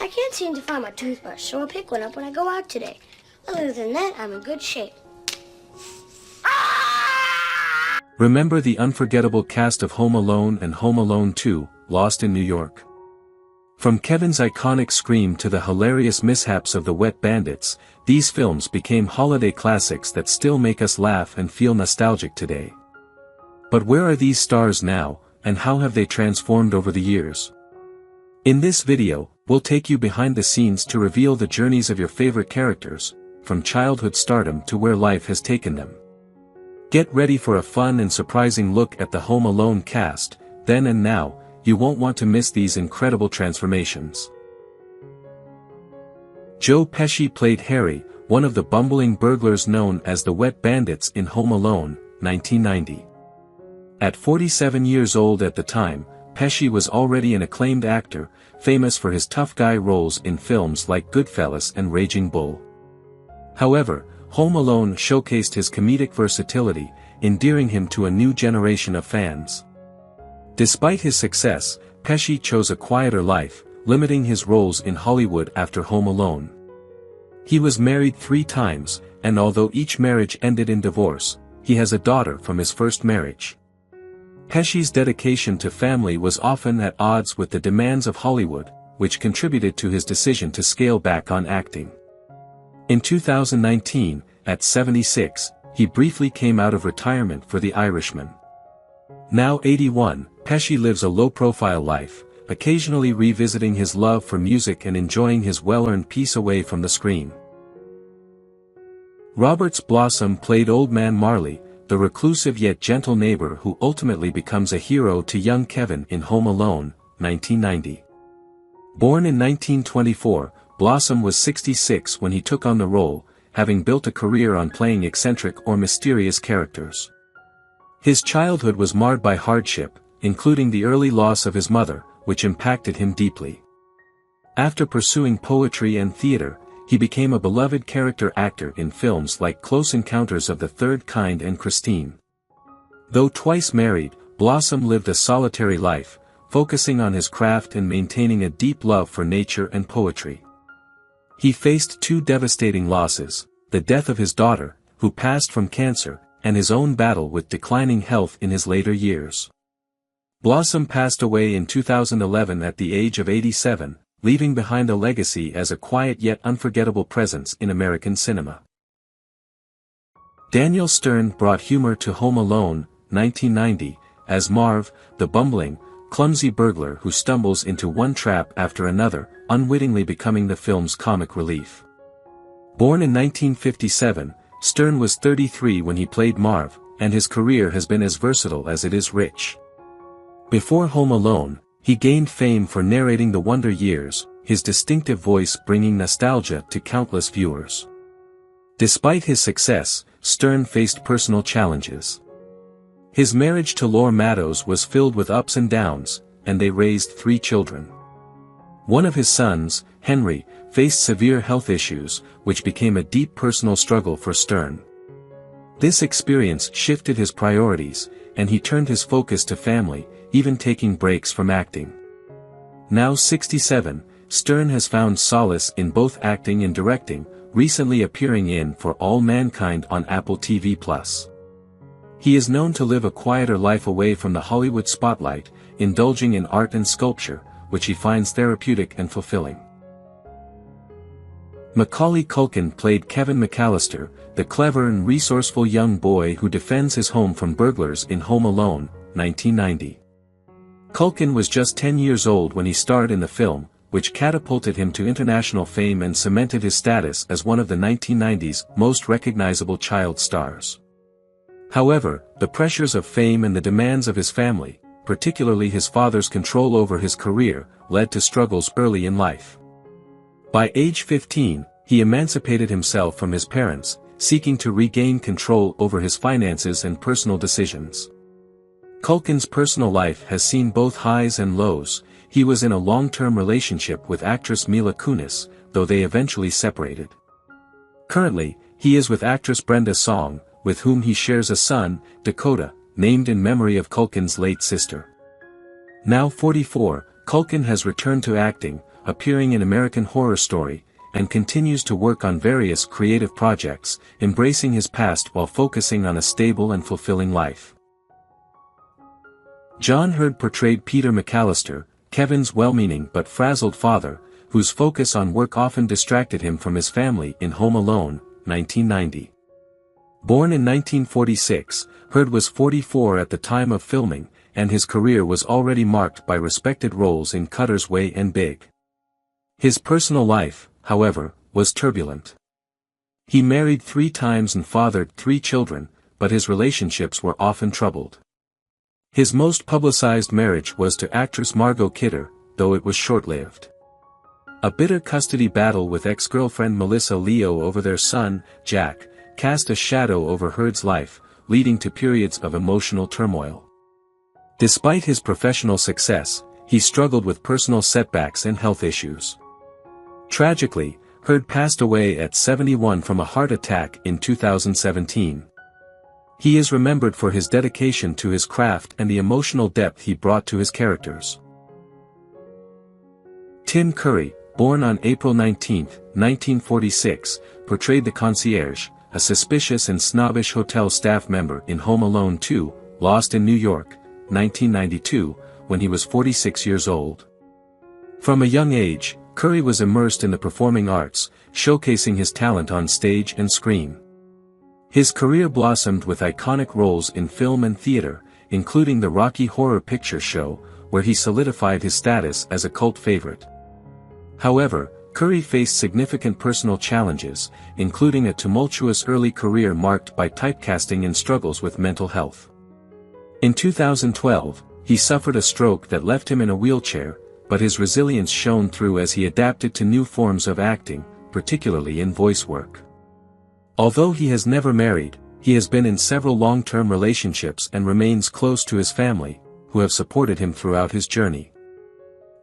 I can't seem to find my toothbrush, so I'll pick one up when I go out today. Other than that, I'm in good shape. Remember the unforgettable cast of Home Alone and Home Alone 2, Lost in New York? From Kevin's iconic scream to the hilarious mishaps of the Wet Bandits, these films became holiday classics that still make us laugh and feel nostalgic today. But where are these stars now, and how have they transformed over the years? In this video, we'll take you behind the scenes to reveal the journeys of your favorite characters, from childhood stardom to where life has taken them. Get ready for a fun and surprising look at the Home Alone cast, then and now. You won't want to miss these incredible transformations. Joe Pesci played Harry, one of the bumbling burglars known as the Wet Bandits in Home Alone, 1990. At 47 years old at the time, Pesci was already an acclaimed actor, famous for his tough guy roles in films like Goodfellas and Raging Bull. However, Home Alone showcased his comedic versatility, endearing him to a new generation of fans. Despite his success, Pesci chose a quieter life, limiting his roles in Hollywood after Home Alone. He was married 3 times, and although each marriage ended in divorce, he has a daughter from his first marriage. Pesci's dedication to family was often at odds with the demands of Hollywood, which contributed to his decision to scale back on acting. In 2019, at 76, he briefly came out of retirement for The Irishman. Now 81, Pesci lives a low-profile life, occasionally revisiting his love for music and enjoying his well-earned peace away from the screen. Roberts Blossom played Old Man Marley, the reclusive yet gentle neighbor who ultimately becomes a hero to young Kevin in Home Alone, 1990. Born in 1924, Blossom was 66 when he took on the role, having built a career on playing eccentric or mysterious characters. His childhood was marred by hardship, including the early loss of his mother, which impacted him deeply. After pursuing poetry and theater, he became a beloved character actor in films like Close Encounters of the Third Kind and Christine. Though twice married, Blossom lived a solitary life, focusing on his craft and maintaining a deep love for nature and poetry. He faced 2 devastating losses, the death of his daughter, who passed from cancer, and his own battle with declining health in his later years. Blossom passed away in 2011 at the age of 87, leaving behind a legacy as a quiet yet unforgettable presence in American cinema. Daniel Stern brought humor to Home Alone, 1990, as Marv, the bumbling, clumsy burglar who stumbles into one trap after another, unwittingly becoming the film's comic relief. Born in 1957, Stern was 33 when he played Marv, and his career has been as versatile as it is rich. Before Home Alone, he gained fame for narrating The Wonder Years, his distinctive voice bringing nostalgia to countless viewers. Despite his success, Stern faced personal challenges. His marriage to Laura Madows was filled with ups and downs, and they raised 3 children. One of his sons, Henry, faced severe health issues, which became a deep personal struggle for Stern. This experience shifted his priorities, and he turned his focus to family, even taking breaks from acting. Now 67, Stern has found solace in both acting and directing, recently appearing in For All Mankind on Apple TV+. He is known to live a quieter life away from the Hollywood spotlight, indulging in art and sculpture, which he finds therapeutic and fulfilling. Macaulay Culkin played Kevin McAllister, the clever and resourceful young boy who defends his home from burglars in Home Alone, 1990. Culkin was just 10 years old when he starred in the film, which catapulted him to international fame and cemented his status as one of the 1990s most recognizable child stars. However, the pressures of fame and the demands of his family, particularly his father's control over his career, led to struggles early in life. By age 15, he emancipated himself from his parents, seeking to regain control over his finances and personal decisions. Culkin's personal life has seen both highs and lows. He was in a long-term relationship with actress Mila Kunis, though they eventually separated. Currently, he is with actress Brenda Song, with whom he shares a son, Dakota, named in memory of Culkin's late sister. Now 44, Culkin has returned to acting, appearing in American Horror Story, and continues to work on various creative projects, embracing his past while focusing on a stable and fulfilling life. John Hurd portrayed Peter McAllister, Kevin's well-meaning but frazzled father, whose focus on work often distracted him from his family in Home Alone, 1990. Born in 1946, Hurd was 44 at the time of filming, and his career was already marked by respected roles in Cutter's Way and Big. His personal life, however, was turbulent. He married 3 times and fathered 3 children, but his relationships were often troubled. His most publicized marriage was to actress Margot Kidder, though it was short-lived. A bitter custody battle with ex-girlfriend Melissa Leo over their son, Jack, cast a shadow over Hurd's life, leading to periods of emotional turmoil. Despite his professional success, he struggled with personal setbacks and health issues. Tragically, Hurd passed away at 71 from a heart attack in 2017. He is remembered for his dedication to his craft and the emotional depth he brought to his characters. Tim Curry, born on April 19, 1946, portrayed the concierge, a suspicious and snobbish hotel staff member in Home Alone 2, Lost in New York, 1992, when he was 46 years old. From a young age, Curry was immersed in the performing arts, showcasing his talent on stage and screen. His career blossomed with iconic roles in film and theater, including the Rocky Horror Picture Show, where he solidified his status as a cult favorite. However, Curry faced significant personal challenges, including a tumultuous early career marked by typecasting and struggles with mental health. In 2012, he suffered a stroke that left him in a wheelchair, but his resilience shone through as he adapted to new forms of acting, particularly in voice work. Although he has never married, he has been in several long-term relationships and remains close to his family, who have supported him throughout his journey.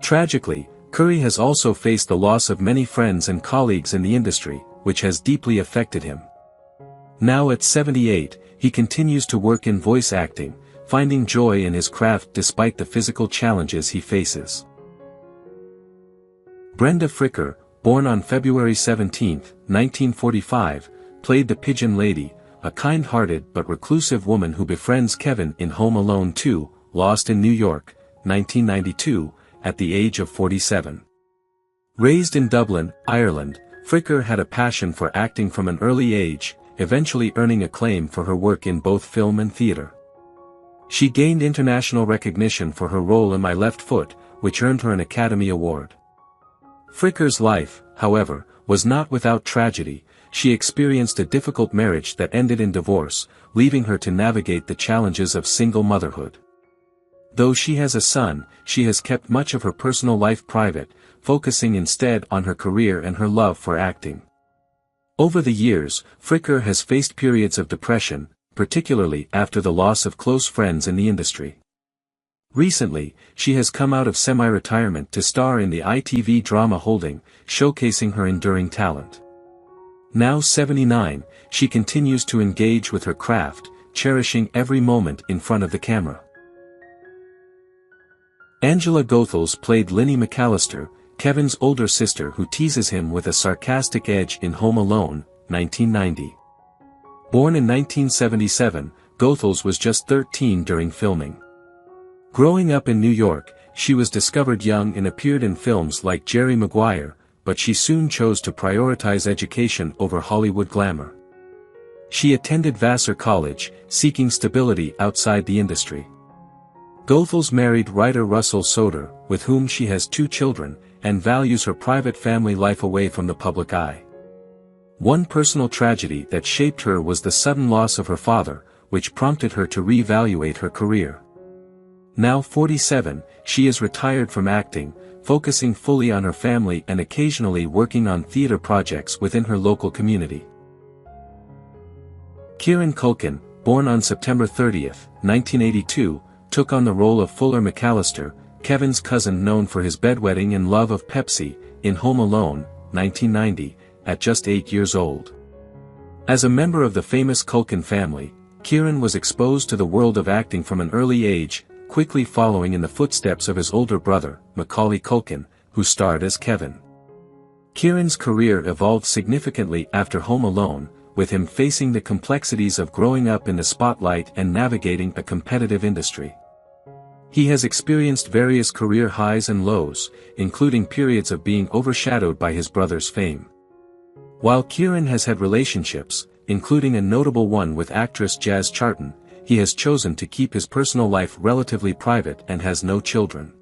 Tragically, Curry has also faced the loss of many friends and colleagues in the industry, which has deeply affected him. Now at 78, he continues to work in voice acting, finding joy in his craft despite the physical challenges he faces. Brenda Fricker, born on February 17, 1945, played the Pigeon Lady, a kind-hearted but reclusive woman who befriends Kevin in Home Alone 2, Lost in New York, 1992, at the age of 47. Raised in Dublin, Ireland, Fricker had a passion for acting from an early age, eventually earning acclaim for her work in both film and theater. She gained international recognition for her role in My Left Foot, which earned her an Academy Award. Fricker's life, however, was not without tragedy. She experienced a difficult marriage that ended in divorce, leaving her to navigate the challenges of single motherhood. Though she has a son, she has kept much of her personal life private, focusing instead on her career and her love for acting. Over the years, Fricker has faced periods of depression, particularly after the loss of close friends in the industry. Recently, she has come out of semi-retirement to star in the ITV drama Holding, showcasing her enduring talent. Now 79, she continues to engage with her craft, cherishing every moment in front of the camera. Angela Goethals played Linnie McAllister, Kevin's older sister who teases him with a sarcastic edge in Home Alone, 1990. Born in 1977, Goethals was just 13 during filming. Growing up in New York, she was discovered young and appeared in films like Jerry Maguire, but she soon chose to prioritize education over Hollywood glamour. She attended Vassar College, seeking stability outside the industry. Goethals married writer Russell Soder, with whom she has 2 children, and values her private family life away from the public eye. One personal tragedy that shaped her was the sudden loss of her father, which prompted her to reevaluate her career. Now 47, she is retired from acting, focusing fully on her family and occasionally working on theater projects within her local community. Kieran Culkin, born on September 30, 1982, took on the role of Fuller McAllister, Kevin's cousin known for his bedwetting and love of Pesci, in Home Alone, 1990, at just 8 years old. As a member of the famous Culkin family, Kieran was exposed to the world of acting from an early age, quickly following in the footsteps of his older brother, Macaulay Culkin, who starred as Kevin. Kieran's career evolved significantly after Home Alone, with him facing the complexities of growing up in the spotlight and navigating a competitive industry. He has experienced various career highs and lows, including periods of being overshadowed by his brother's fame. While Kieran has had relationships, including a notable one with actress Jazz Charton, he has chosen to keep his personal life relatively private and has no children.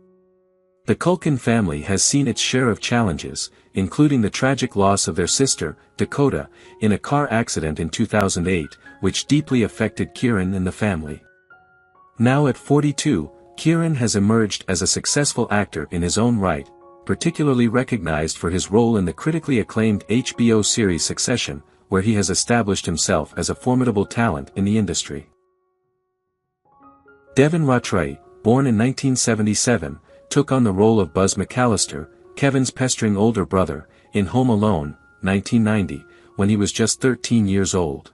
The Culkin family has seen its share of challenges, including the tragic loss of their sister, Dakota, in a car accident in 2008, which deeply affected Kieran and the family. Now at 42, Kieran has emerged as a successful actor in his own right, particularly recognized for his role in the critically acclaimed HBO series Succession, where he has established himself as a formidable talent in the industry. Devon Rae, born in 1977, took on the role of Buzz McAllister, Kevin's pestering older brother, in Home Alone, 1990, when he was just 13 years old.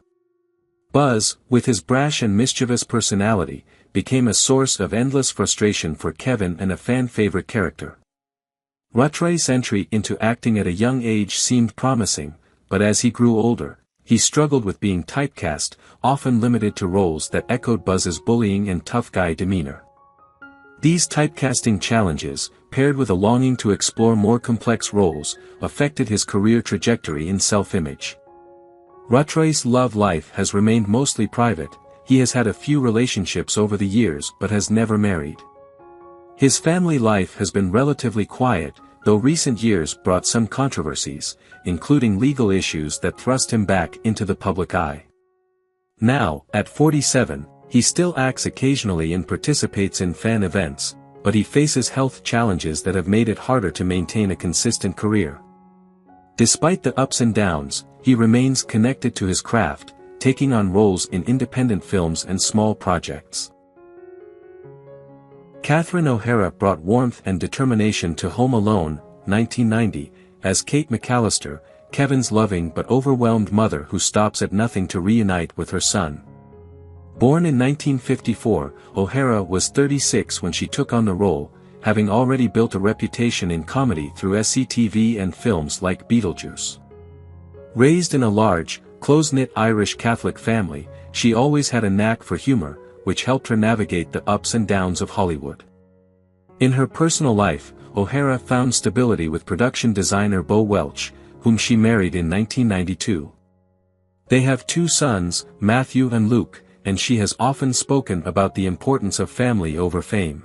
Buzz, with his brash and mischievous personality, became a source of endless frustration for Kevin and a fan-favorite character. Rattray's entry into acting at a young age seemed promising, but as he grew older, he struggled with being typecast, often limited to roles that echoed Buzz's bullying and tough guy demeanor. These typecasting challenges, paired with a longing to explore more complex roles, affected his career trajectory in self-image. Rattray's love life has remained mostly private. He has had a few relationships over the years but has never married. His family life has been relatively quiet, though recent years brought some controversies, including legal issues that thrust him back into the public eye. Now, at 47, he still acts occasionally and participates in fan events, but he faces health challenges that have made it harder to maintain a consistent career. Despite the ups and downs, he remains connected to his craft, taking on roles in independent films and small projects. Katherine OHara brought warmth and determination to Home Alone, 1990, as Kate McAllister, Kevin's loving but overwhelmed mother who stops at nothing to reunite with her son. Born in 1954, OHara was 36 when she took on the role, having already built a reputation in comedy through SCTV and films like Beetlejuice. Raised in a large, close-knit Irish Catholic family, she always had a knack for humor, which helped her navigate the ups and downs of Hollywood. In her personal life, OHara found stability with production designer Bo Welch, whom she married in 1992. They have two sons, Matthew and Luke, and she has often spoken about the importance of family over fame.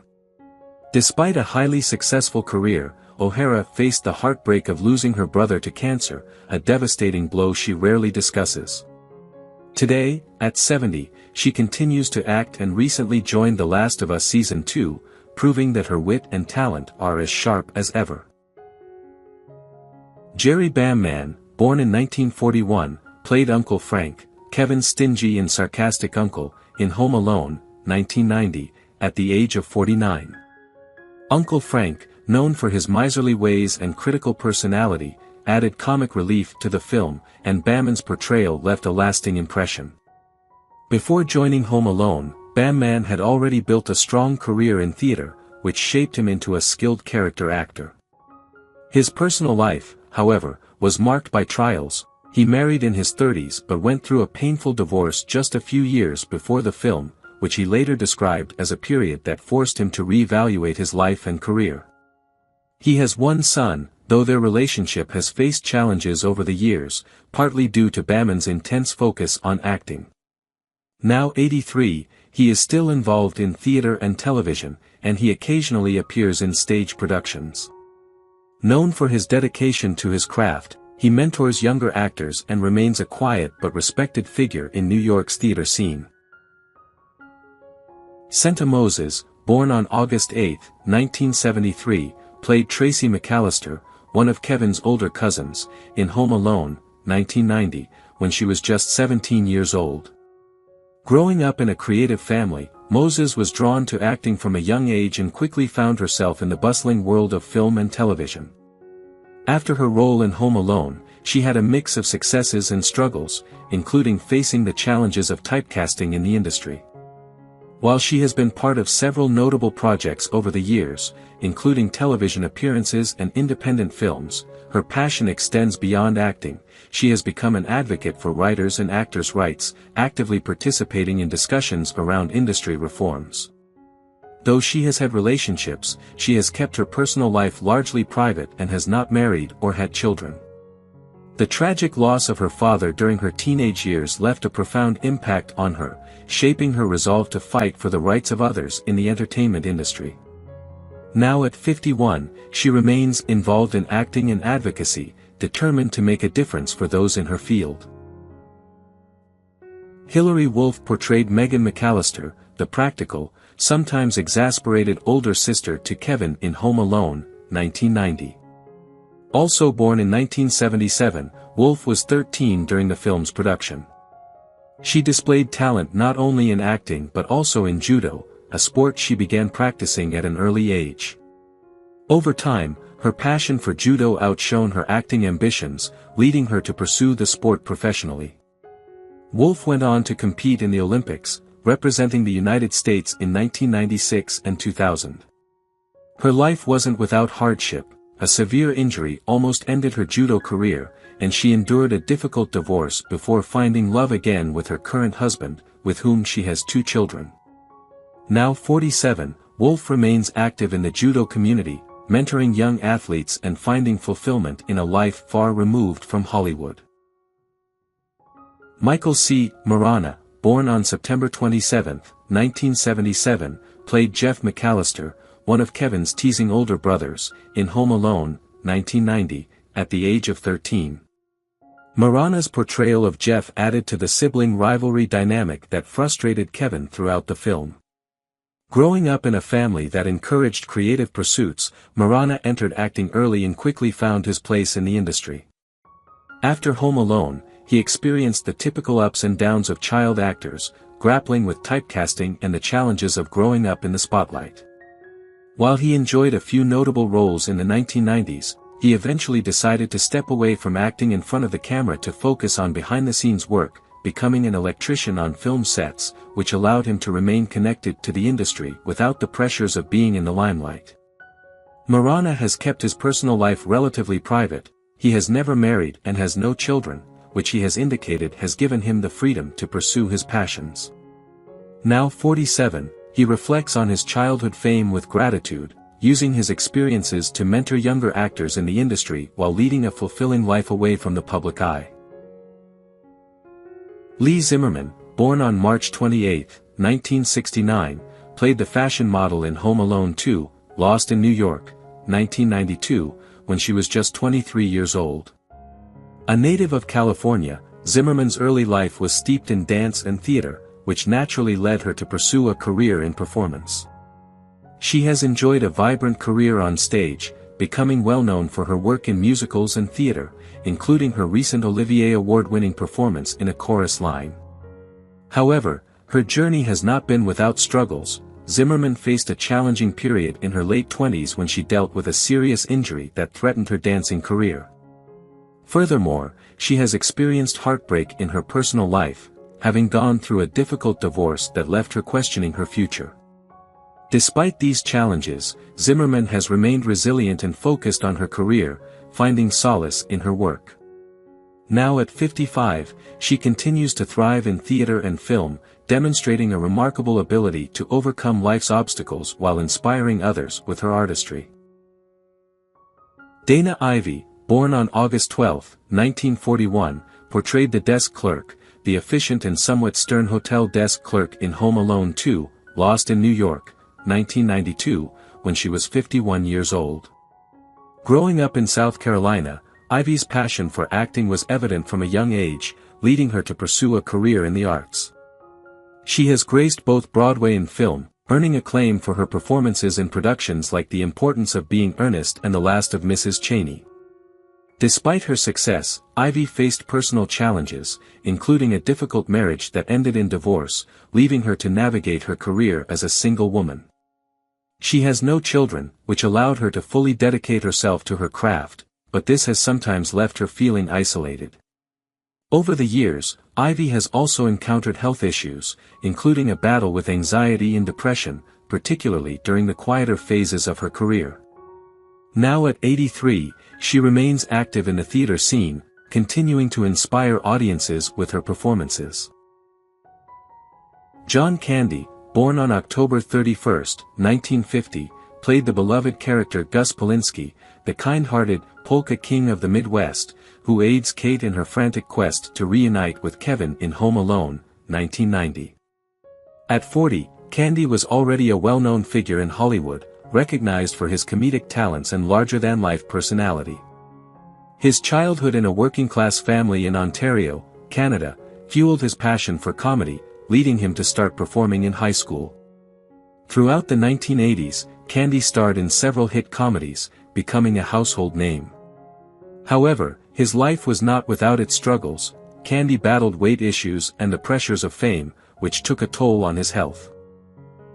Despite a highly successful career, OHara faced the heartbreak of losing her brother to cancer, a devastating blow she rarely discusses. Today, at 70, she continues to act and recently joined The Last of Us Season 2, proving that her wit and talent are as sharp as ever. Jerry Bamman, born in 1941, played Uncle Frank, Kevin's stingy and sarcastic uncle, in Home Alone, 1990, at the age of 49. Uncle Frank, known for his miserly ways and critical personality, added comic relief to the film, and Bamman's portrayal left a lasting impression. Before joining Home Alone, Bamman had already built a strong career in theater, which shaped him into a skilled character actor. His personal life, however, was marked by trials. He married in his 30s but went through a painful divorce just a few years before the film, which he later described as a period that forced him to reevaluate his life and career. He has one son, though their relationship has faced challenges over the years, partly due to Bamman's intense focus on acting. Now 83, he is still involved in theater and television, and he occasionally appears in stage productions. Known for his dedication to his craft, he mentors younger actors and remains a quiet but respected figure in New York's theater scene. Sara Moses, born on August 8, 1973, played Tracy McAllister, one of Kevin's older cousins, in Home Alone, 1990, when she was just 17 years old. Growing up in a creative family, Moses was drawn to acting from a young age and quickly found herself in the bustling world of film and television. After her role in Home Alone, she had a mix of successes and struggles, including facing the challenges of typecasting in the industry. While she has been part of several notable projects over the years, including television appearances and independent films, her passion extends beyond acting. She has become an advocate for writers' and actors' rights, actively participating in discussions around industry reforms. Though she has had relationships, she has kept her personal life largely private and has not married or had children. The tragic loss of her father during her teenage years left a profound impact on her, shaping her resolve to fight for the rights of others in the entertainment industry. Now at 51, she remains involved in acting and advocacy, determined to make a difference for those in her field. Hilary Wolfe portrayed Megan McAllister, the practical, sometimes exasperated older sister to Kevin in Home Alone, 1990. Also born in 1977, Wolfe was 13 during the film's production. She displayed talent not only in acting but also in judo, a sport she began practicing at an early age. Over time, her passion for judo outshone her acting ambitions, leading her to pursue the sport professionally. Wolfe went on to compete in the Olympics, representing the United States in 1996 and 2000. Her life wasn't without hardship. A severe injury almost ended her judo career, and she endured a difficult divorce before finding love again with her current husband, with whom she has 2 children. Now 47, Wolfe remains active in the judo community, mentoring young athletes and finding fulfillment in a life far removed from Hollywood. Michael C. Morana, born on September 27, 1977, played Jeff McAllister, one of Kevin's teasing older brothers, in Home Alone, 1990, at the age of 13. Morana's portrayal of Jeff added to the sibling rivalry dynamic that frustrated Kevin throughout the film. Growing up in a family that encouraged creative pursuits, Morana entered acting early and quickly found his place in the industry. After Home Alone, he experienced the typical ups and downs of child actors, grappling with typecasting and the challenges of growing up in the spotlight. While he enjoyed a few notable roles in the 1990s, he eventually decided to step away from acting in front of the camera to focus on behind-the-scenes work, becoming an electrician on film sets, which allowed him to remain connected to the industry without the pressures of being in the limelight. Morana has kept his personal life relatively private. He has never married and has no children, which he has indicated has given him the freedom to pursue his passions. Now 47, he reflects on his childhood fame with gratitude, using his experiences to mentor younger actors in the industry while leading a fulfilling life away from the public eye. Lee Zimmerman, born on March 28, 1969, played the fashion model in Home Alone 2, Lost in New York, 1992, when she was just 23 years old. A native of California, Zimmerman's early life was steeped in dance and theater, which naturally led her to pursue a career in performance. She has enjoyed a vibrant career on stage, becoming well known for her work in musicals and theater, including her recent Olivier Award-winning performance in A Chorus Line. However, her journey has not been without struggles. Zimmerman faced a challenging period in her late 20s when she dealt with a serious injury that threatened her dancing career. Furthermore, she has experienced heartbreak in her personal life, having gone through a difficult divorce that left her questioning her future. Despite these challenges, Zimmerman has remained resilient and focused on her career, finding solace in her work. Now at 55, she continues to thrive in theater and film, demonstrating a remarkable ability to overcome life's obstacles while inspiring others with her artistry. Dana Ivey, born on August 12, 1941, portrayed the desk clerk, the efficient and somewhat stern hotel desk clerk in Home Alone 2, Lost in New York, 1992, when she was 51 years old. Growing up in South Carolina, Ivey's passion for acting was evident from a young age, leading her to pursue a career in the arts. She has graced both Broadway and film, earning acclaim for her performances in productions like The Importance of Being Earnest and The Last of Mrs. Cheney. Despite her success, Ivey faced personal challenges, including a difficult marriage that ended in divorce, leaving her to navigate her career as a single woman. She has no children, which allowed her to fully dedicate herself to her craft, but this has sometimes left her feeling isolated. Over the years, Ivy has also encountered health issues, including a battle with anxiety and depression, particularly during the quieter phases of her career. Now at 83, she remains active in the theater scene, continuing to inspire audiences with her performances. John Candy, born on October 31, 1950, played the beloved character Gus Polinski, the kind-hearted polka king of the Midwest, who aids Kate in her frantic quest to reunite with Kevin in Home Alone, 1990. At 40, Candy was already a well-known figure in Hollywood, recognized for his comedic talents and larger-than-life personality. His childhood in a working-class family in Ontario, Canada, fueled his passion for comedy, leading him to start performing in high school. Throughout the 1980s, Candy starred in several hit comedies, becoming a household name. However, his life was not without its struggles. Candy battled weight issues and the pressures of fame, which took a toll on his health.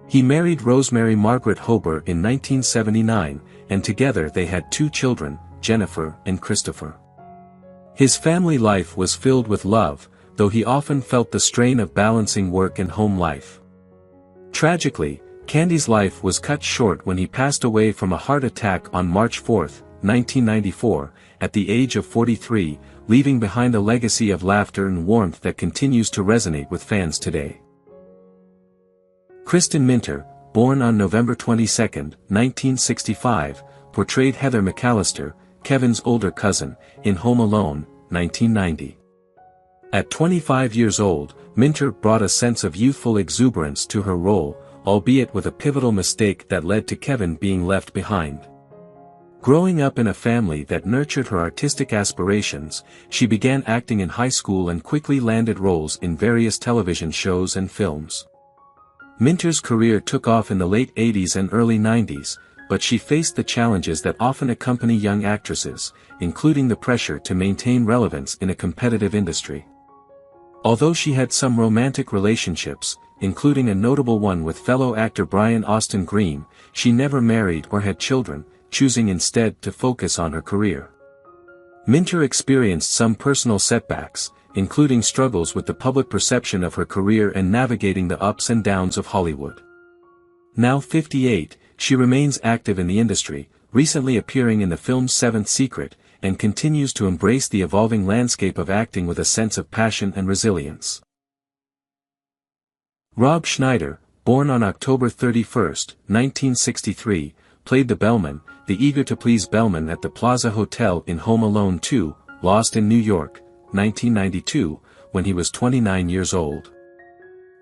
He married Rosemary Margaret Hober in 1979, and together they had 2 children, Jennifer and Christopher. His family life was filled with love, though he often felt the strain of balancing work and home life. Tragically, Candy's life was cut short when he passed away from a heart attack on March 4, 1994, at the age of 43, leaving behind a legacy of laughter and warmth that continues to resonate with fans today. Kristen Minter, born on November 22, 1965, portrayed Heather McAllister, Kevin's older cousin, in Home Alone, 1990. At 25 years old, Minter brought a sense of youthful exuberance to her role, albeit with a pivotal mistake that led to Kevin being left behind. Growing up in a family that nurtured her artistic aspirations, she began acting in high school and quickly landed roles in various television shows and films. Minter's career took off in the late 80s and early 90s, but she faced the challenges that often accompany young actresses, including the pressure to maintain relevance in a competitive industry. Although she had some romantic relationships, including a notable one with fellow actor Brian Austin Green, she never married or had children, choosing instead to focus on her career. Minter experienced some personal setbacks, including struggles with the public perception of her career and navigating the ups and downs of Hollywood. Now 58, she remains active in the industry, recently appearing in the film Seventh Secret, and continues to embrace the evolving landscape of acting with a sense of passion and resilience. Rob Schneider, born on October 31, 1963, played the bellman, the eager-to-please bellman at the Plaza Hotel in Home Alone 2, Lost in New York, 1992, when he was 29 years old.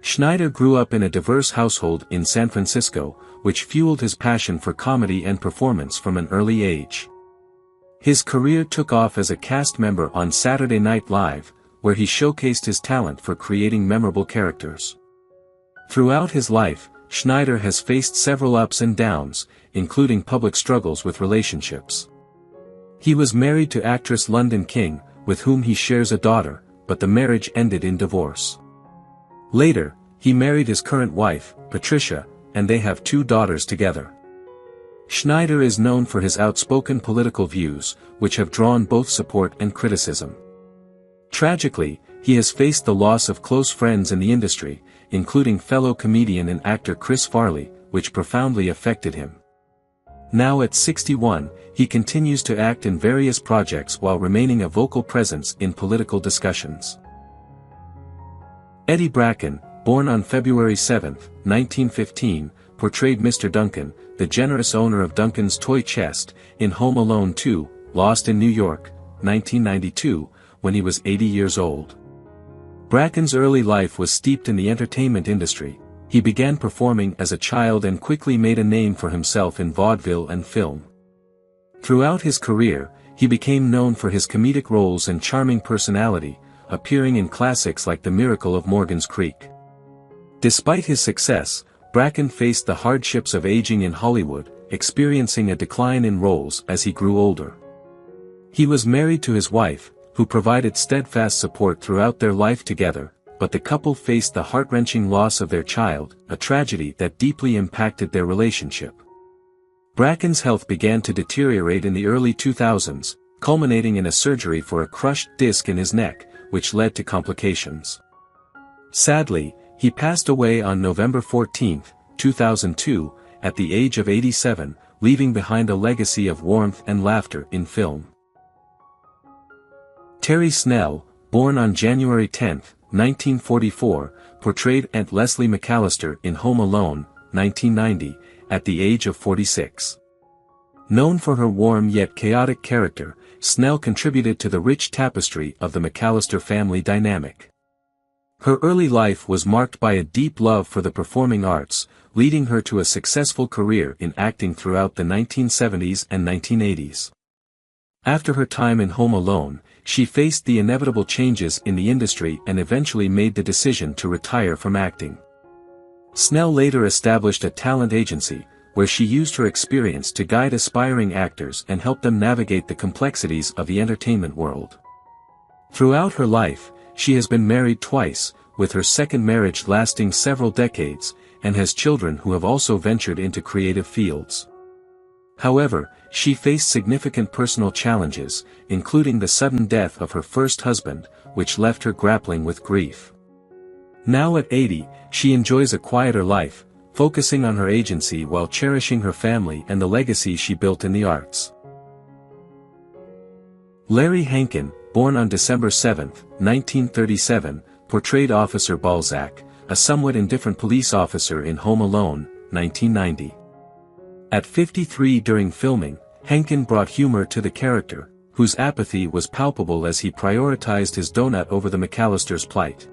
Schneider grew up in a diverse household in San Francisco, which fueled his passion for comedy and performance from an early age. His career took off as a cast member on Saturday Night Live, where he showcased his talent for creating memorable characters. Throughout his life, Schneider has faced several ups and downs, including public struggles with relationships. He was married to actress London King, with whom he shares a daughter, but the marriage ended in divorce. Later, he married his current wife, Patricia, and they have 2 daughters together. Schneider is known for his outspoken political views, which have drawn both support and criticism. Tragically, he has faced the loss of close friends in the industry, including fellow comedian and actor Chris Farley, which profoundly affected him. Now at 61, he continues to act in various projects while remaining a vocal presence in political discussions. Eddie Bracken, born on February 7, 1915, portrayed Mr. Duncan, the generous owner of Duncan's toy chest, in Home Alone 2, Lost in New York, 1992, when he was 80 years old. Bracken's early life was steeped in the entertainment industry. He began performing as a child and quickly made a name for himself in vaudeville and film. Throughout his career, he became known for his comedic roles and charming personality, appearing in classics like The Miracle of Morgan's Creek. Despite his success, Bracken faced the hardships of aging in Hollywood, experiencing a decline in roles as he grew older. He was married to his wife, who provided steadfast support throughout their life together, but the couple faced the heart-wrenching loss of their child, a tragedy that deeply impacted their relationship. Bracken's health began to deteriorate in the early 2000s, culminating in a surgery for a crushed disc in his neck, which led to complications. Sadly, he passed away on November 14, 2002, at the age of 87, leaving behind a legacy of warmth and laughter in film. Terry Snell, born on January 10, 1944, portrayed Aunt Leslie McAllister in Home Alone, 1990, at the age of 46. Known for her warm yet chaotic character, Snell contributed to the rich tapestry of the McAllister family dynamic. Her early life was marked by a deep love for the performing arts, leading her to a successful career in acting throughout the 1970s and 1980s. After her time in Home Alone, she faced the inevitable changes in the industry and eventually made the decision to retire from acting. Snell later established a talent agency, where she used her experience to guide aspiring actors and help them navigate the complexities of the entertainment world. Throughout her life, she has been married twice, with her second marriage lasting several decades, and has children who have also ventured into creative fields. However, she faced significant personal challenges, including the sudden death of her first husband, which left her grappling with grief. Now at 80, she enjoys a quieter life, focusing on her agency while cherishing her family and the legacy she built in the arts. Larry Hankin, born on December 7, 1937, portrayed Officer Balzac, a somewhat indifferent police officer in Home Alone, 1990. At 53 during filming, Hankin brought humor to the character, whose apathy was palpable as he prioritized his donut over the McAllisters' plight.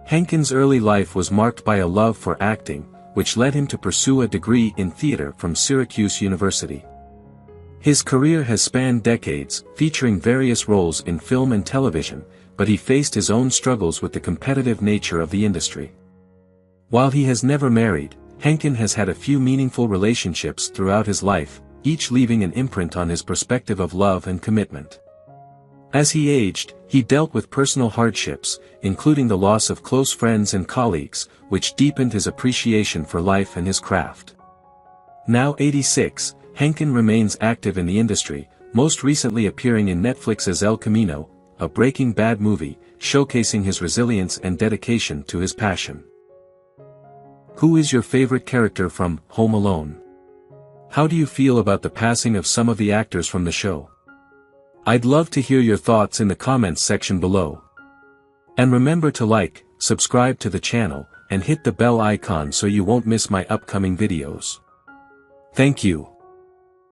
Hankin's early life was marked by a love for acting, which led him to pursue a degree in theater from Syracuse University. His career has spanned decades, featuring various roles in film and television, but he faced his own struggles with the competitive nature of the industry. While he has never married, Hankin has had a few meaningful relationships throughout his life, each leaving an imprint on his perspective of love and commitment. As he aged, he dealt with personal hardships, including the loss of close friends and colleagues, which deepened his appreciation for life and his craft. Now 86, Hankin remains active in the industry, most recently appearing in Netflix's El Camino, a Breaking Bad movie, showcasing his resilience and dedication to his passion. Who is your favorite character from Home Alone? How do you feel about the passing of some of the actors from the show? I'd love to hear your thoughts in the comments section below. And remember to like, subscribe to the channel, and hit the bell icon so you won't miss my upcoming videos. Thank you.